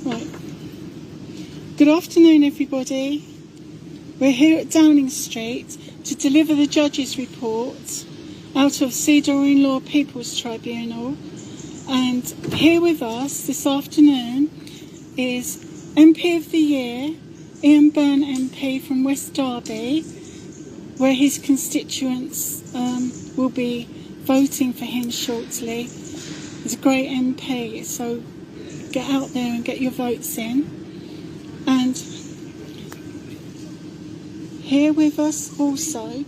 Right. Good afternoon, everybody. We're here at Downing Street to deliver the judge's report out of CEDAWinLAW People's Tribunal. And here with us this afternoon is MP of the Year, Ian Byrne MP from West Derby, where his constituents will be voting for him shortly. He's a great MP, so get out there and get your votes in. And here with us also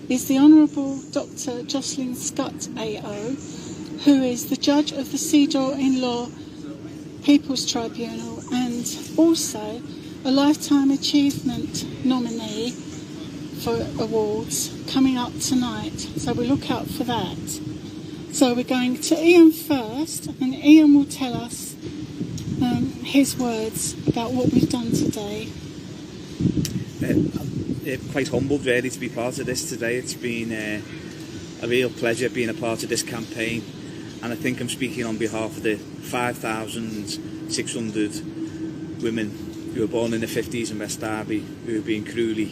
is the Honourable Dr. Jocelyn Scott AO, who is the judge of the CEDAWinLAW People's Tribunal and also a Lifetime Achievement nominee for awards coming up tonight. So we look out for that. So we're going to Ian first, and Ian will tell us his words about what we've done today. Quite humbled really to be part of this today. It's been a real pleasure being a part of this campaign, and I think I'm speaking on behalf of the 5,600 women who were born in the 50s in West Derby who have been cruelly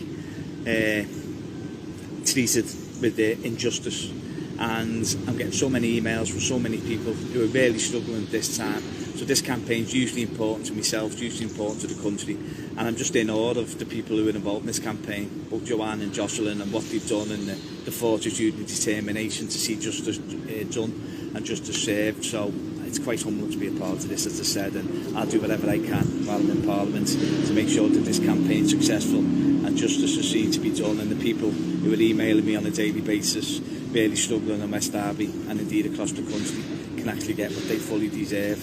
treated with injustice. And I'm getting so many emails from so many people who are really struggling at this time. So this campaign is hugely important to myself, hugely important to the country, and I'm just in awe of the people who are involved in this campaign, both Joanne and Jocelyn, and what they've done, and the fortitude and determination to see justice done and justice served. So it's quite humbling to be a part of this, as I said, and I'll do whatever I can while I'm in Parliament to make sure that this campaign is successful and justice is seen to be done, and the people who are emailing me on a daily basis, really struggling in West Derby and indeed across the country, can actually get what they fully deserve.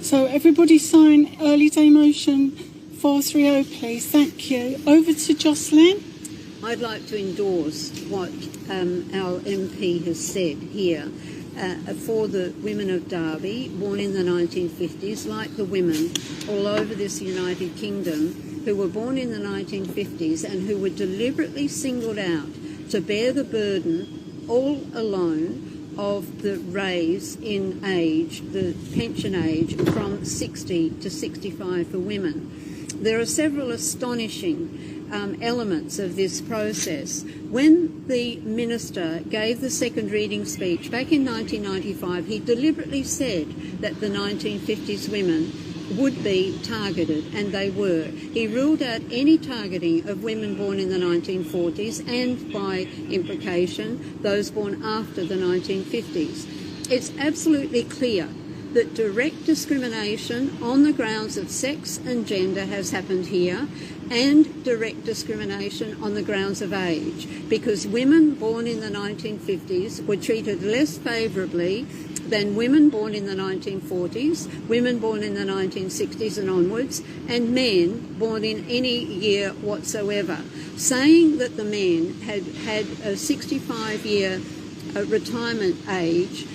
So everybody sign early day motion 430, please. Thank you. Over to Jocelyn. I'd like to endorse what our MP has said here. For the women of Derby, born in the 1950s, like the women all over this United Kingdom who were born in the 1950s and who were deliberately singled out to bear the burden all alone of the raise in age, the pension age, from 60 to 65 for women. There are several astonishing elements of this process. When the Minister gave the second reading speech back in 1995, he deliberately said that the 1950s women would be targeted, and they were. He ruled out any targeting of women born in the 1940s and, by implication, those born after the 1950s. It's absolutely clear that direct discrimination on the grounds of sex and gender has happened here, and direct discrimination on the grounds of age, because women born in the 1950s were treated less favourably than women born in the 1940s, women born in the 1960s and onwards, and men born in any year whatsoever. Saying that the men had a 65-year retirement age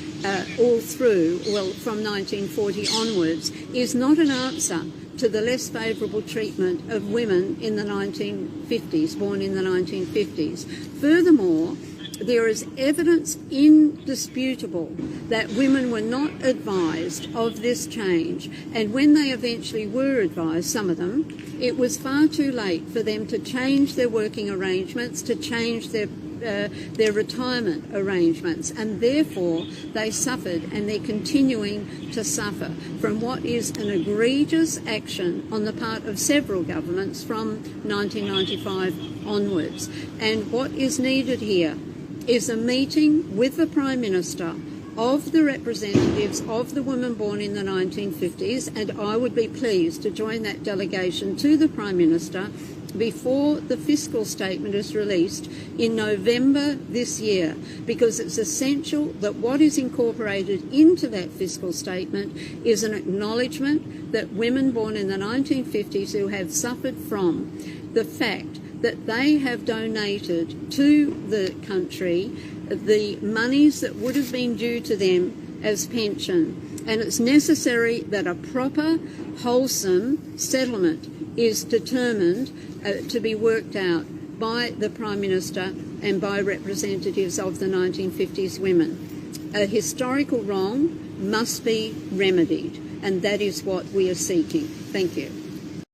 all through, well, from 1940 onwards, is not an answer to the less favourable treatment of women in the 1950s, born in the 1950s. Furthermore, there is evidence indisputable that women were not advised of this change, and when they eventually were advised, some of them, it was far too late for them to change their working arrangements, to change their retirement arrangements, and therefore they suffered, and they're continuing to suffer from what is an egregious action on the part of several governments from 1995 onwards. And what is needed here is a meeting with the Prime Minister of the representatives of the women born in the 1950s, and I would be pleased to join that delegation to the Prime Minister before the fiscal statement is released in November this year, because it's essential that what is incorporated into that fiscal statement is an acknowledgement that women born in the 1950s who have suffered from the fact that they have donated to the country the monies that would have been due to them as pension. And it's necessary that a proper, wholesome settlement is determined to be worked out by the Prime Minister and by representatives of the 1950s women. A historical wrong must be remedied. and that is what we are seeking. Thank you.